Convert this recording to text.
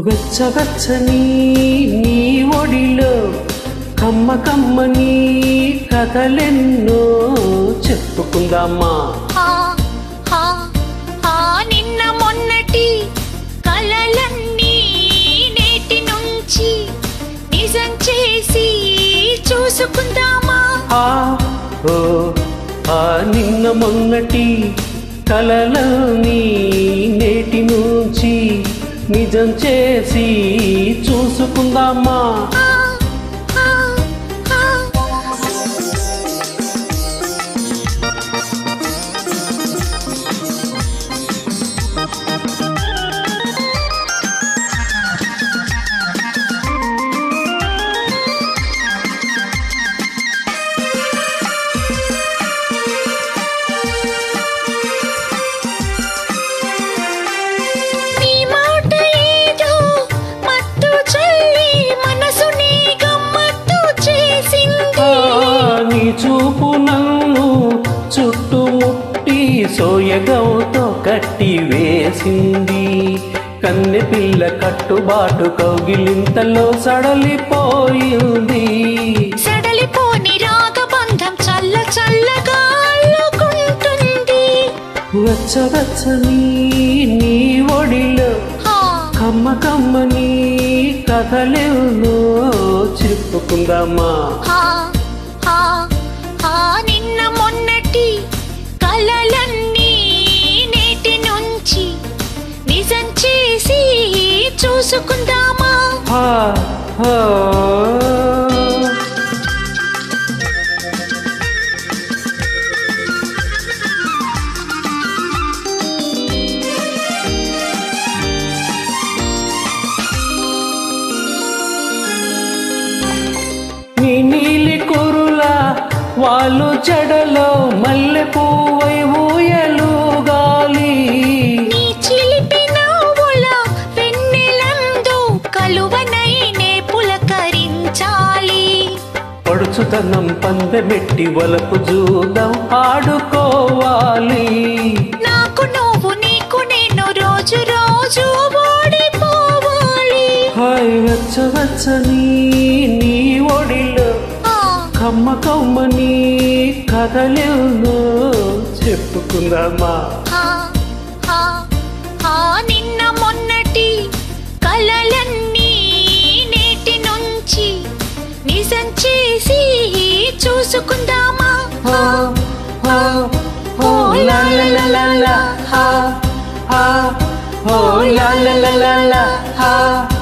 వెచ్చవెచ్చని నీ ఒడిలో కమ్మ కమ్మని కథలెన్నో చెప్పుకుందామా. నిన్న మొన్నటి కలలన్నీ నేటి నుంచి నిజం చేసి చూసుకుందామా. నిన్న మొన్నటి కలలన్నీ నేటి నుంచి నిజం చేసి చూసుకుందామా. చూపు నన్ను చుట్టుముట్టి సోయగంతో కట్టి వేసింది. కన్నె పిల్ల కట్టుబాటు కౌగిలింతలో సడలిపోయింది. సడలిపోని రాగబంధం చల్ల చల్లగా అల్లుకుంటుంది. వెచ్చవెచ్చని నీ ఒడిలో కమ్మ కమ్మని కథలెన్నో చెప్పుకుందామా. నిన్న మొన్నటి కలలన్నీ నేటి నుంచి నిజం చేసి చూసుకుందామా. నీ నీలి కురులా వాళ్ళు జడలో మల్లె పువ్వై ఊయలుగాలి. నీ చిలిపి నవ్వుల వెన్నెలందు కలువనైనే పులకరించాలి. పడుచుతనం పందెమెట్టి వలపు జూదం ఆడుకోవాలి. నాకు నువ్వు నీకు నేను రోజు రోజు ఓడిపోవాలి. వెచ్చవెచ్చని నీ ఒడిలో కమ్మ కమ్మని కథలెన్నో చెప్పుకుందామా. నిన్న మొన్నటి కలలన్నీ నేటి నుంచి నిజం చేసి చూసుకుందామా. లా లా లా లా లా లా లా లా లా లా